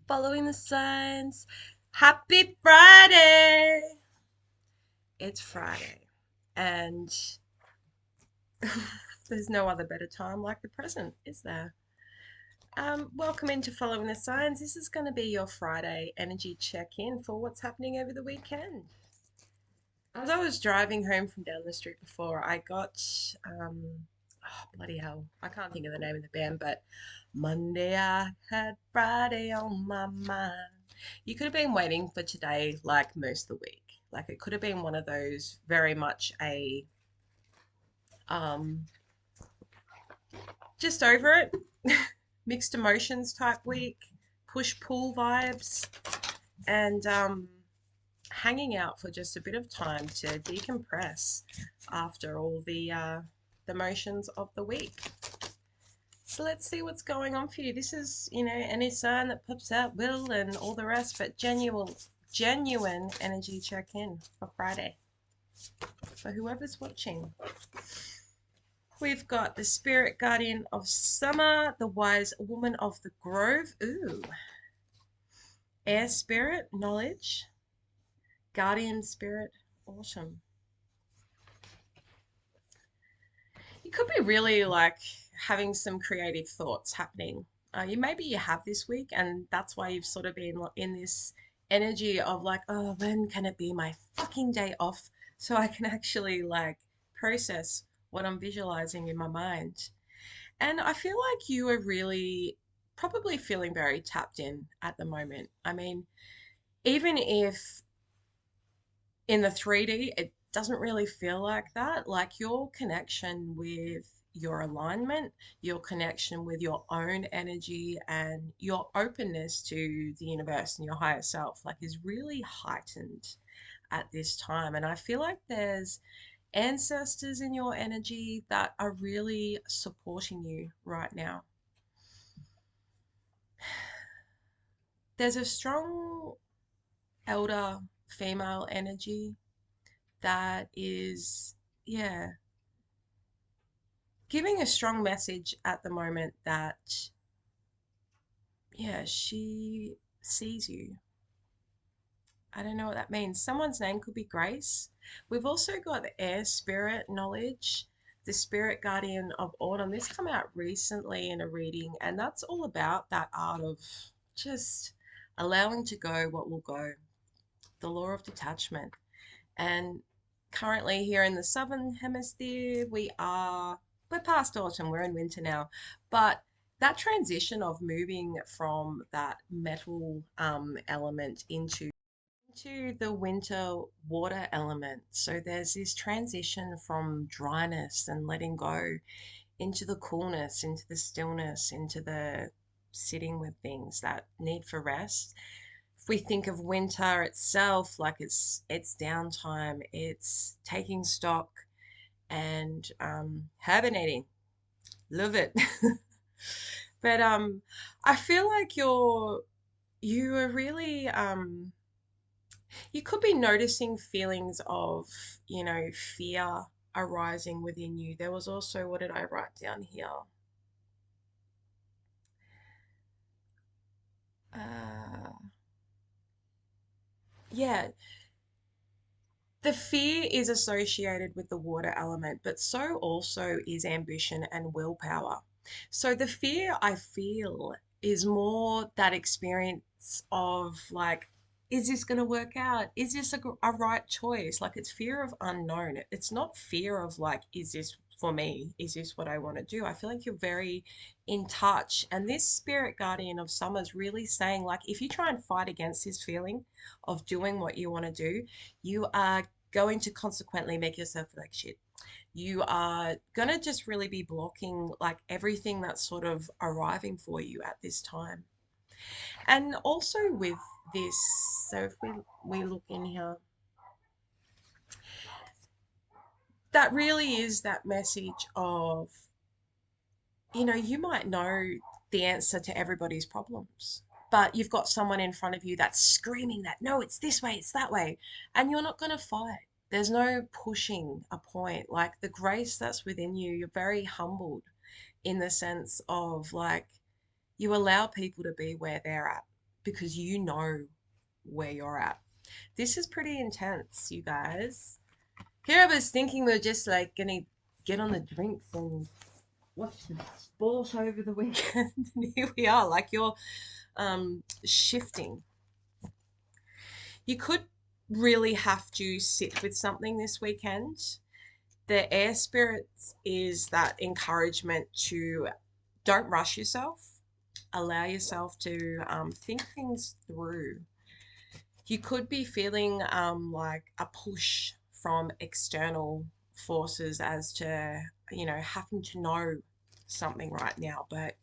Following the signs. Happy Friday! It's Friday, and there's no other better time like the present, is there? Welcome into Following the Signs. This is going to be your Friday energy check-in for what's happening over the weekend. As I was driving home from down the street before, I got, bloody hell, I can't think of the name of the band, but Monday I had Friday on my mind. You could have been waiting for today like most of the week. Like it could have been one of those very much a, um, just over it, mixed emotions type week, push pull vibes, and hanging out for just a bit of time to decompress after all the motions of the week. So let's see what's going on for you. This is, any sign that pops out will and all the rest, but genuine energy check-in for Friday for whoever's watching. We've got the spirit guardian of summer, the wise woman of the grove. Ooh. Air spirit, knowledge. Guardian spirit, autumn. You could be really like having some creative thoughts happening. Maybe you have this week, and that's why you've sort of been in this energy of like, oh, when can it be my fucking day off so I can actually like process what I'm visualizing in my mind. And I feel like you are really probably feeling very tapped in at the moment. I mean, even if in the 3D, it doesn't really feel like that. Like your connection with your alignment, your connection with your own energy, and your openness to the universe and your higher self, like is really heightened at this time. And I feel like there's ancestors in your energy that are really supporting you right now. There's a strong elder female energy that is, yeah, giving a strong message at the moment that, yeah, she sees you. I don't know what that means. Someone's name could be Grace. We've also got the air spirit knowledge, the spirit guardian of autumn. This come out recently in a reading, and that's all about that art of just allowing to go what will go, the law of detachment. And currently here in the southern hemisphere, we're past autumn, we're in winter now. But that transition of moving from that metal element into the winter water element. So there's this transition from dryness and letting go into the coolness, into the stillness, into the sitting with things, that need for rest. If we think of winter itself, like it's downtime, it's taking stock and hibernating. Love it. But I feel like you are really you could be noticing feelings of, fear arising within you. There was also, what did I write down here? Uh, yeah, the fear is associated with the water element, but so also is ambition and willpower. So the fear I feel is more that experience of like, is this going to work out? Is this a right choice? Like it's fear of unknown. It's not fear of like, is this for me? Is this what I want to do? I feel like you're very in touch. And this spirit guardian of summer is really saying like, if you try and fight against this feeling of doing what you want to do, you are going to consequently make yourself feel like shit. You are going to just really be blocking like everything that's sort of arriving for you at this time. And also with this, so if we look in here, that really is that message of, you might know the answer to everybody's problems, but you've got someone in front of you that's screaming that, no, it's this way, it's that way, and you're not going to fight. There's no pushing a point. Like the grace that's within you, you're very humbled in the sense of like, you allow people to be where they're at. because you know where you're at. This is pretty intense, you guys. Here I was thinking we are just like gonna get on the drinks and watch the sport over the weekend. And here we are, like you're shifting. You could really have to sit with something this weekend. The air spirits is that encouragement to don't rush yourself, allow yourself to think things through. You could be feeling like a push from external forces as to, having to know something right now. But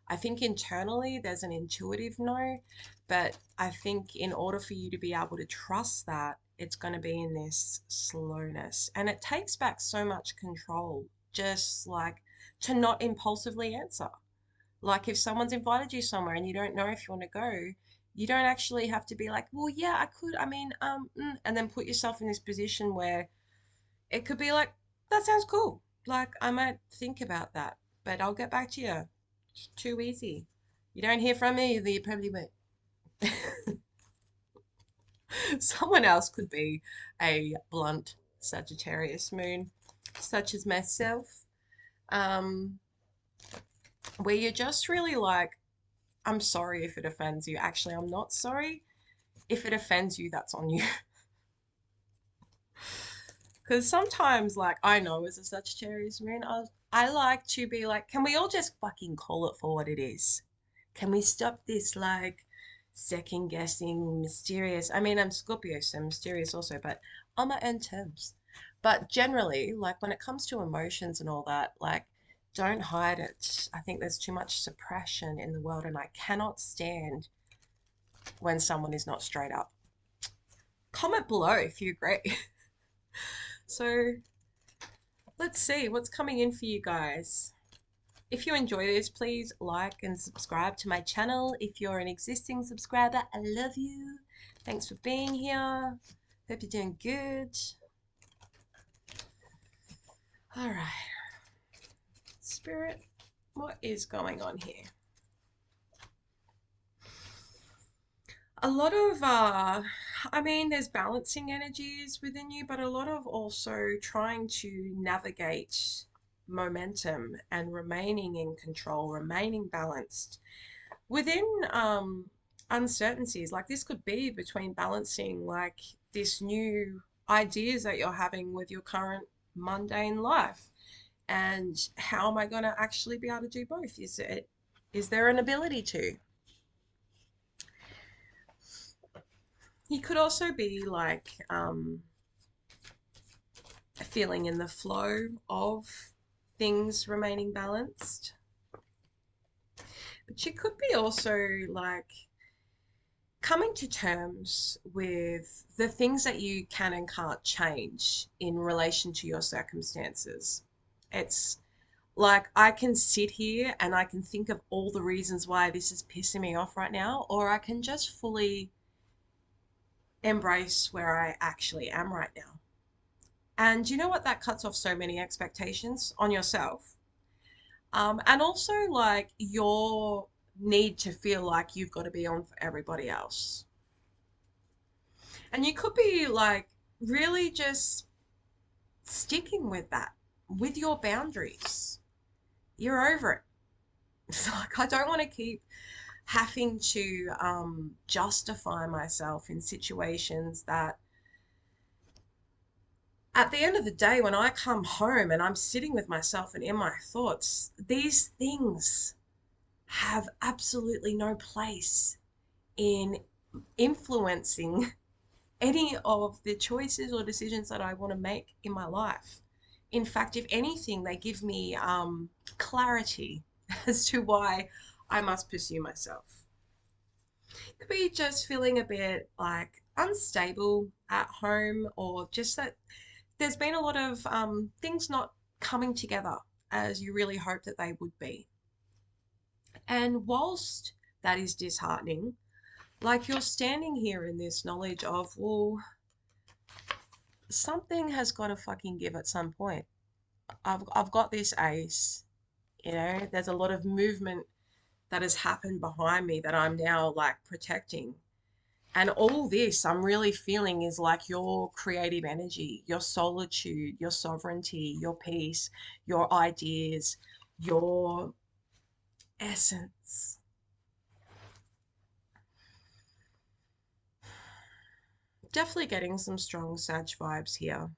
I think internally there's an intuitive no. But I think in order for you to be able to trust that, it's going to be in this slowness. And it takes back so much control, just like to not impulsively answer. Like if someone's invited you somewhere and you don't know if you want to go, you don't actually have to be like, well, yeah, I could. I mean, and then put yourself in this position where it could be like, that sounds cool. Like I might think about that, but I'll get back to you. It's too easy. You don't hear from me, then you probably won't. Someone else could be a blunt Sagittarius moon, such as myself, um, where you're just really like, I'm sorry if it offends you. Actually, I'm not sorry. If it offends you, that's on you. Because sometimes, like, I know as a Sagittarius moon, I like to be like, can we all just fucking call it for what it is? Can we stop this, like, second guessing, mysterious? I mean, I'm Scorpio, so mysterious also, but on my own terms. But generally, like, when it comes to emotions and all that, like, don't hide it. I think there's too much suppression in the world, and I cannot stand when someone is not straight up. Comment below if you agree. So let's see what's coming in for you guys. If you enjoy this, please like and subscribe to my channel. If you're an existing subscriber, I love you. Thanks for being here. Hope you're doing good. All right. Spirit, what is going on here? A lot of, I mean, there's balancing energies within you, but a lot of also trying to navigate momentum and remaining in control, remaining balanced within uncertainties. Like this could be between balancing like this new ideas that you're having with your current mundane life and how am I going to actually be able to do both? Is there an ability to? You could also be like feeling in the flow of things remaining balanced. But you could be also like coming to terms with the things that you can and can't change in relation to your circumstances. It's like I can sit here and I can think of all the reasons why this is pissing me off right now, or I can just fully embrace where I actually am right now. And you know what? That cuts off so many expectations on yourself. And also like your need to feel like you've got to be on for everybody else. And you could be like really just sticking with that, with your boundaries. You're over it. It's like, I don't want to keep having to justify myself in situations that at the end of the day, when I come home and I'm sitting with myself and in my thoughts, these things have absolutely no place in influencing any of the choices or decisions that I want to make in my life. In fact, if anything, they give me clarity as to why I must pursue myself. Could be just feeling a bit like unstable at home, or just that there's been a lot of things not coming together as you really hope that they would be. And whilst that is disheartening, like you're standing here in this knowledge of, well, something has got to fucking give at some point. I've got this ace, there's a lot of movement that has happened behind me that I'm now like protecting. And all this I'm really feeling is like your creative energy, your solitude, your sovereignty, your peace, your ideas, your essence. Definitely getting some strong Sag vibes here.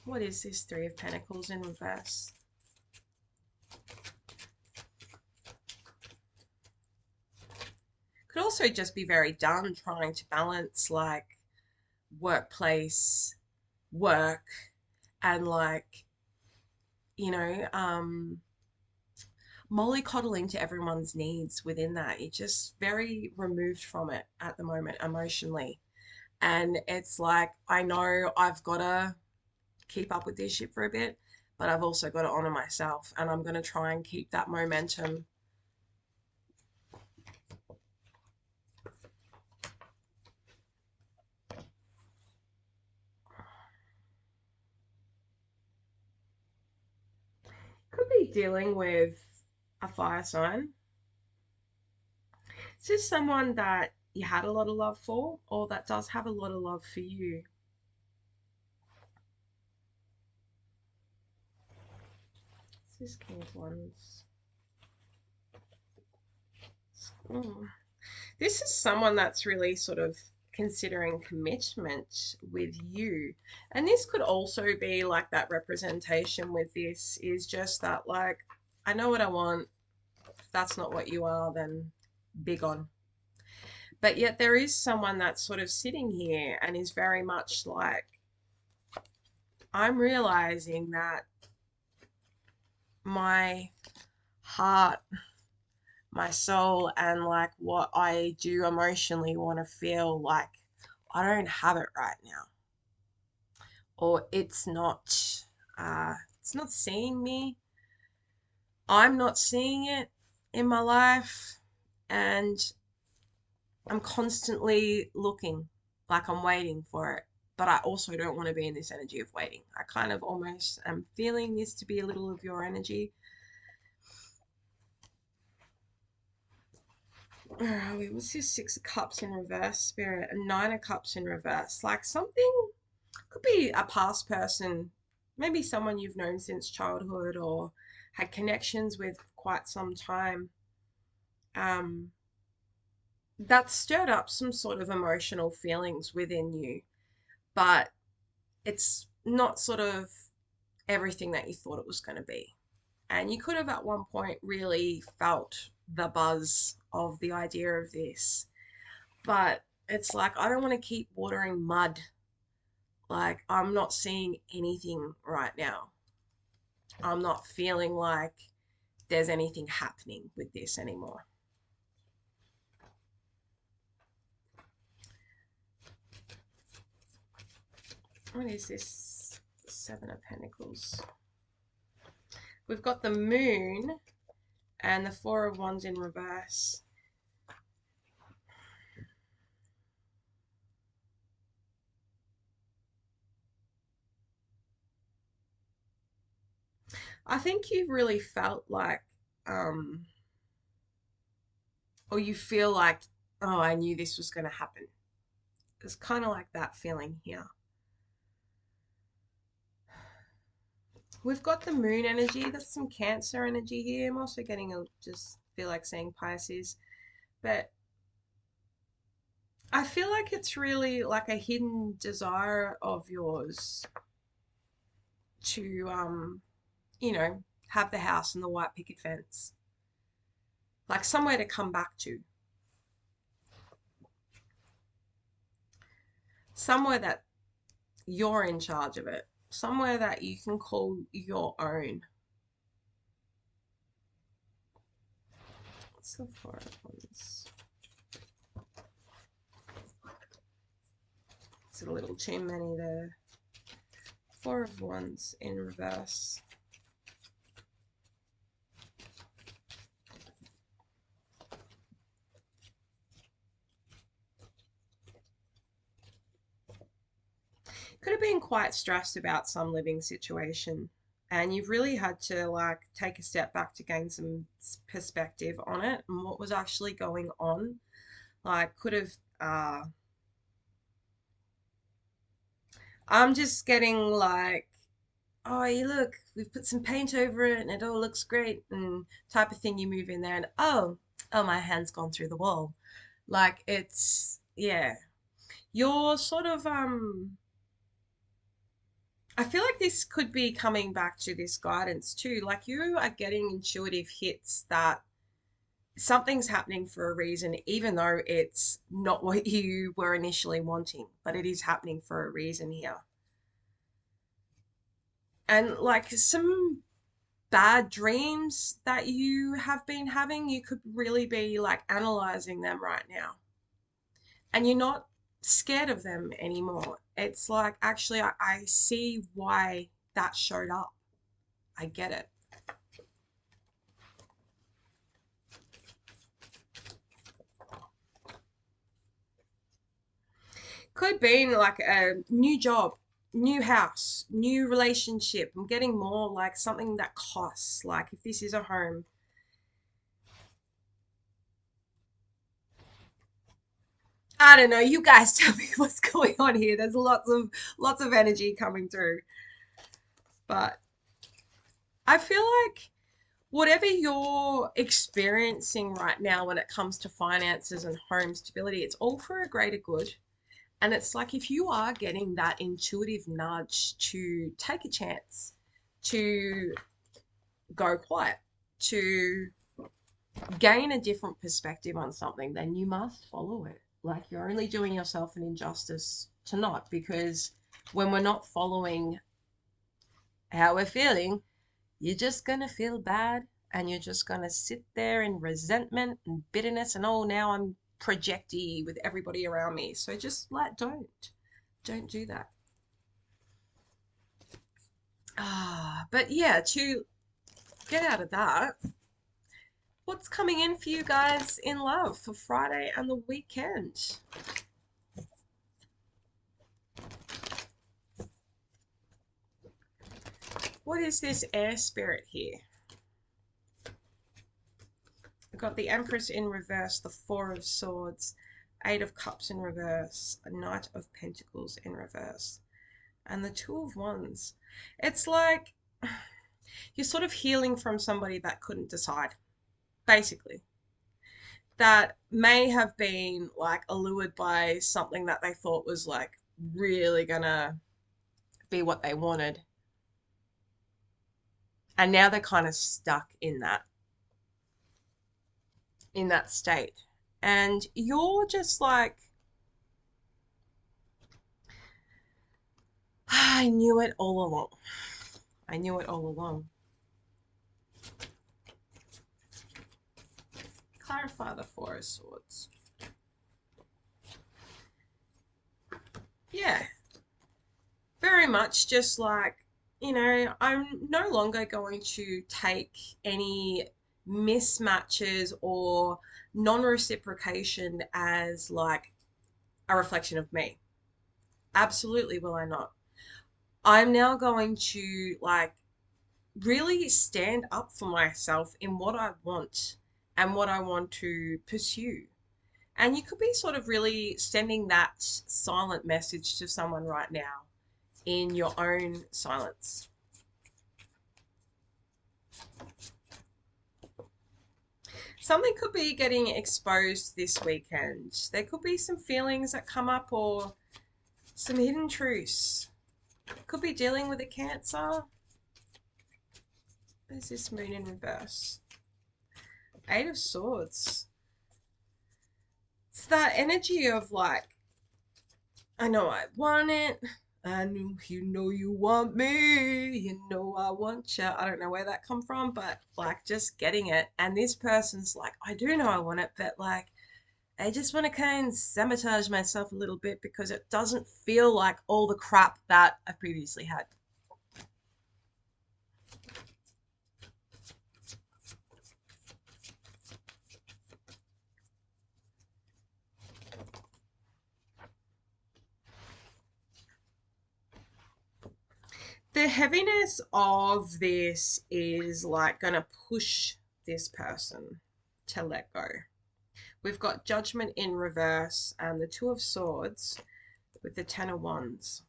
What is this Three of Pentacles in reverse? Could also just be very done trying to balance like workplace, work, and like, you know, mollycoddling to everyone's needs within that. You're just very removed from it at the moment emotionally. And it's like, I know I've got to keep up with this shit for a bit, but I've also got to honor myself. And I'm going to try and keep that momentum. Could be dealing with a fire sign. Is this someone that you had a lot of love for, or that does have a lot of love for you? This is King of Wands. Mm. This is someone that's really sort of considering commitment with you. And this could also be like that representation with this is just that, like, I know what I want. If that's not what you are, then big on. But yet there is someone that's sort of sitting here and is very much like, I'm realizing that my heart, my soul, and like what I do emotionally want to feel like I don't have it right now, or it's not seeing me. I'm not seeing it in my life, and I'm constantly looking like I'm waiting for it. But I also don't want to be in this energy of waiting. I kind of almost am feeling this to be a little of your energy. Where are we? What's this Six of Cups in reverse, Spirit? And Nine of Cups in reverse. Like something could be a past person, maybe someone you've known since childhood or had connections with quite some time. Um, that stirred up some sort of emotional feelings within you, but it's not sort of everything that you thought it was going to be. And you could have at one point really felt the buzz of the idea of this, but it's like, I don't want to keep watering mud. Like, I'm not seeing anything right now. I'm not feeling like there's anything happening with this anymore. What is this? Seven of Pentacles. We've got the Moon and the Four of Wands in reverse. I think you've really felt like, um, or you feel like, oh, I knew this was going to happen. It's kind of like that feeling here. We've got the Moon energy. That's some Cancer energy here. I'm also getting a, just feel like saying Pisces. But I feel like it's really like a hidden desire of yours to, you know, have the house and the white picket fence, like somewhere to come back to, somewhere that you're in charge of it, somewhere that you can call your own. What's the Four of Wands? It's a little too many there. Four of Wands in reverse. Could have been quite stressed about some living situation. and you've really had to like take a step back to gain some perspective on it and what was actually going on. Like, could have, I'm just getting like, oh, you look, we've put some paint over it and it all looks great, and type of thing. You move in there and oh, my hand's gone through the wall. Like, it's, yeah, you're sort of, I feel like this could be coming back to this guidance too. Like, you are getting intuitive hits that something's happening for a reason, even though it's not what you were initially wanting, but it is happening for a reason here. And like some bad dreams that you have been having, you could really be like analyzing them right now. And you're not scared of them anymore. It's like, actually, I see why that showed up. I get it. Could be like a new job, new house, new relationship. I'm getting more like something that costs. Like, if this is a home, I don't know. You guys tell me what's going on here. There's lots of energy coming through. But I feel like whatever you're experiencing right now when it comes to finances and home stability, it's all for a greater good. And it's like, if you are getting that intuitive nudge to take a chance, to go quiet, to gain a different perspective on something, then you must follow it. Like, you're only doing yourself an injustice to not, because when we're not following how we're feeling, you're just going to feel bad, and you're just going to sit there in resentment and bitterness and, oh, now I'm projecty with everybody around me. So just like, don't do that. But yeah, to get out of that, what's coming in for you guys in love for Friday and the weekend? What is this air spirit here? We've got the Empress in reverse, the Four of Swords, Eight of Cups in reverse, a Knight of Pentacles in reverse, and the Two of Wands. It's like you're sort of healing from somebody that couldn't decide, basically. That may have been like allured by something that they thought was like really gonna be what they wanted. And now they're kind of stuck in that state. And you're just like, I knew it all along. I knew it all along. Clarify the Four of Swords. Yeah, very much just like, I'm no longer going to take any mismatches or non-reciprocation as like a reflection of me. Absolutely will I not. I'm now going to like really stand up for myself in what I want and what I want to pursue. And you could be sort of really sending that silent message to someone right now in your own silence. Something could be getting exposed this weekend. There could be some feelings that come up or some hidden truths. Could be dealing with a Cancer. There's this Moon in reverse. Eight of Swords. It's that energy of like, I know I want it. I know you want me. You know I want you. I don't know where that come from, but like just getting it. And this person's like, I do know I want it, but like I just want to kind of sabotage myself a little bit because it doesn't feel like all the crap that I've previously had. The heaviness of this is like going to push this person to let go. We've got Judgment in reverse and the Two of Swords with the Ten of Wands.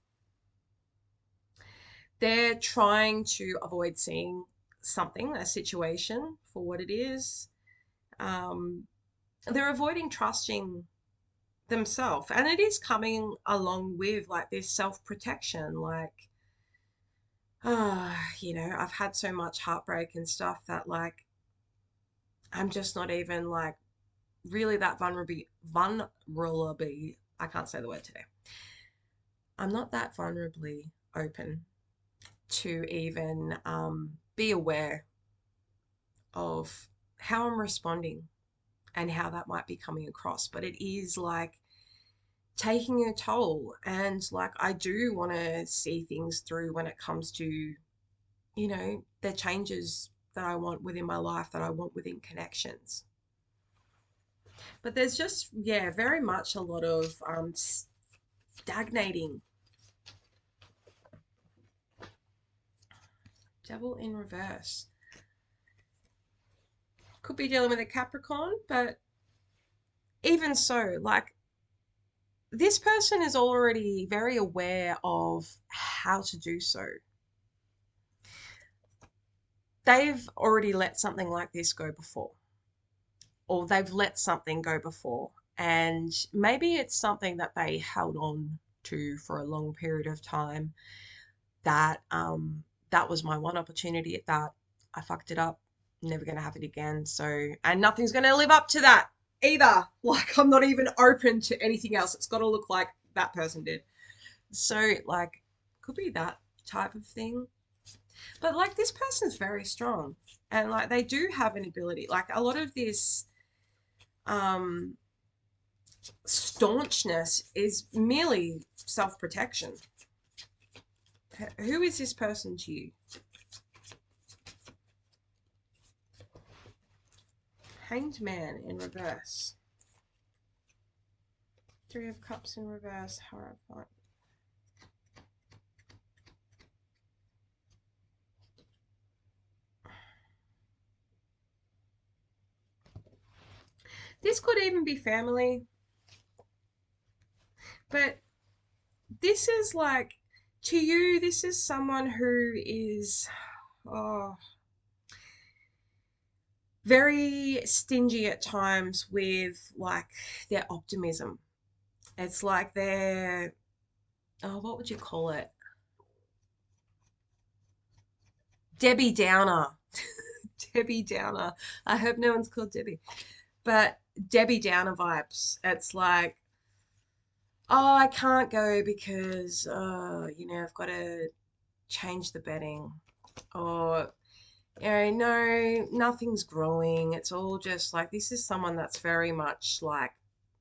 They're trying to avoid seeing something, a situation, for what it is. Um, they're avoiding trusting themselves. And it is coming along with like this self-protection, like, I've had so much heartbreak and stuff that like I'm just not even like really that vulnerably, I can't say the word today. I'm not that vulnerably open to even be aware of how I'm responding and how that might be coming across. But it is like taking a toll. And like, I do want to see things through when it comes to, the changes that I want within my life, that I want within connections. But there's just, yeah, very much a lot of stagnating. Devil in reverse. Could be dealing with a Capricorn, but even so, like, this person is already very aware of how to do so. They've already let something like this go before, or they've let something go before. And maybe it's something that they held on to for a long period of time, that that was my one opportunity at that. I fucked it up. Never gonna have it again. So, and nothing's gonna live up to that either. Like, I'm not even open to anything else. It's gotta look like that person did. So, like, could be that type of thing. But like, this person's very strong, and like, they do have an ability. Like, a lot of this um staunchness is merely self-protection. Who is this person to you? Hanged Man in reverse. Three of Cups in reverse. Horrifying. This could even be family, but this is like, to you, this is someone who is, oh, very stingy at times with like their optimism. It's like they're, oh, what would you call it? Debbie Downer. Debbie Downer. I hope no one's called Debbie. But Debbie Downer vibes. It's like, oh, I can't go because, I've got to change the bedding. Or, no, nothing's growing. It's all just like, this is someone that's very much like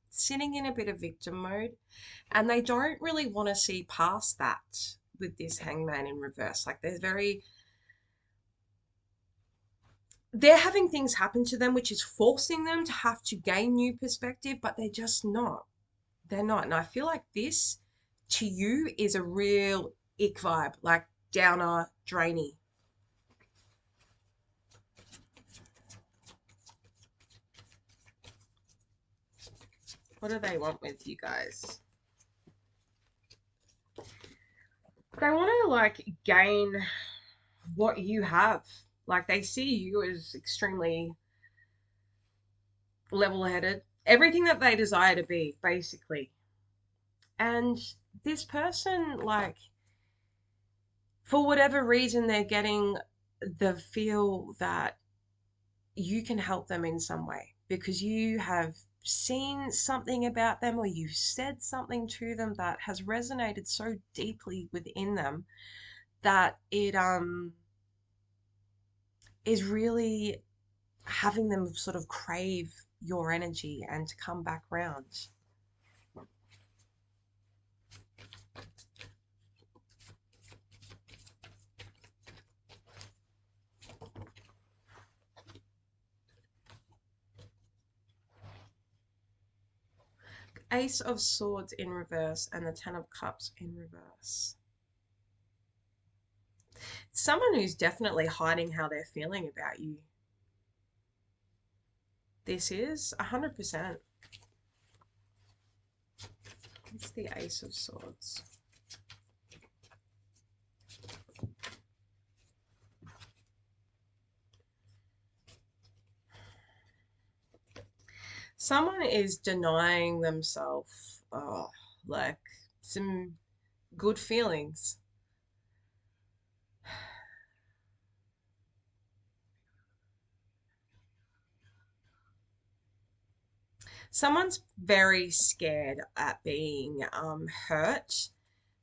sitting in a bit of victim mode. And they don't really want to see past that with this Hangman in reverse. Like, they're having things happen to them, which is forcing them to have to gain new perspective, but they're just not. They're not. And I feel like this to you is a real ick vibe, like downer, drainy. What do they want with you guys? They want to like gain what you have. Like, they see you as extremely level-headed, everything that they desire to be, basically. And this person, like, for whatever reason, they're getting the feel that you can help them in some way because you have seen something about them, or you've said something to them that has resonated so deeply within them that it is really having them sort of crave your energy and to come back round. Ace of Swords in reverse and the Ten of Cups in reverse. someone who's definitely hiding how they're feeling about you. This is 100%. It's the Ace of Swords. Someone is denying themselves, like some good feelings. Someone's very scared at being hurt.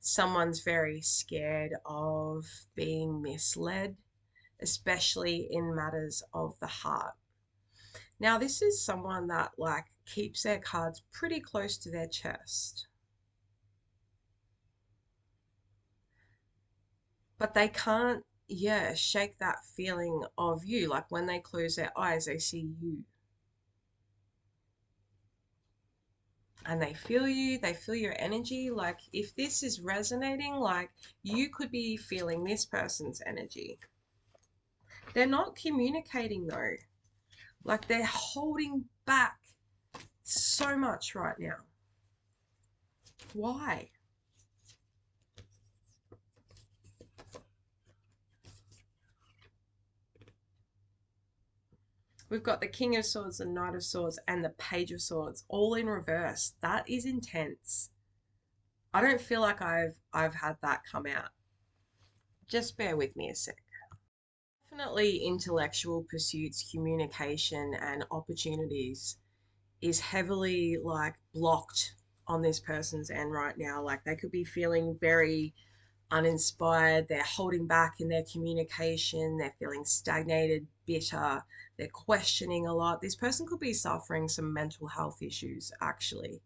Someone's very scared of being misled, especially in matters of the heart. Now, this is someone that like keeps their cards pretty close to their chest, but they can't, yeah, shake that feeling of you. Like when they close their eyes, they see you and they feel your energy. Like if this is resonating, like you could be feeling this person's energy. They're not communicating though. Like they're holding back so much right now. Why? We've got the King of Swords, the Knight of Swords, and the Page of Swords all in reverse. That is intense. I don't feel like I've had that come out. Just bear with me a sec. Definitely intellectual pursuits, communication, and opportunities is heavily like blocked on this person's end right now. Like they could be feeling very uninspired, they're holding back in their communication, they're feeling stagnated, bitter, they're questioning a lot. This person could be suffering some mental health issues, actually.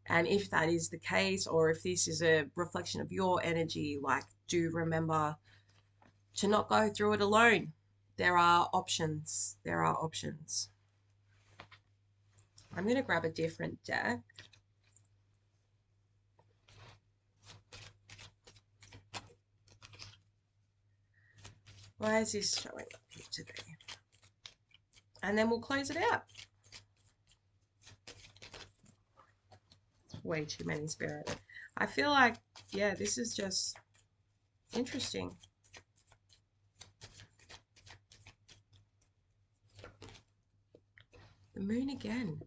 And if that is the case, or if this is a reflection of your energy, like do remember to not go through it alone. There are options. There are options. I'm going to grab a different deck. Why is this showing up here today? And then we'll close it out. Way too many, Spirit. I feel like, yeah, this is just interesting. The moon again.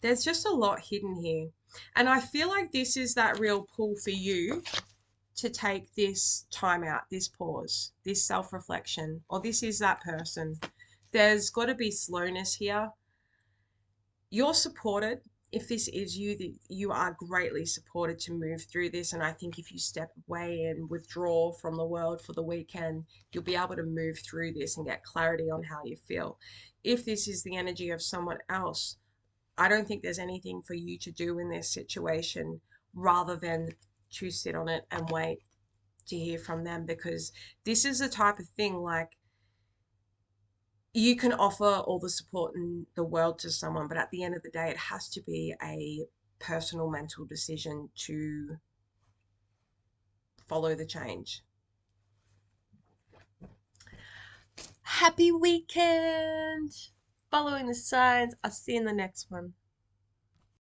There's just a lot hidden here. And I feel like this is that real pull for you to take this time out, this pause, this self-reflection, or this is that person. There's got to be slowness here. You're supported. If this is you, you are greatly supported to move through this. And I think if you step away and withdraw from the world for the weekend, you'll be able to move through this and get clarity on how you feel. If this is the energy of someone else, I don't think there's anything for you to do in this situation rather than to sit on it and wait to hear from them, because this is the type of thing like you can offer all the support in the world to someone, but at the end of the day, it has to be a personal mental decision to follow the change. Happy weekend! Following the signs. I'll see you in the next one.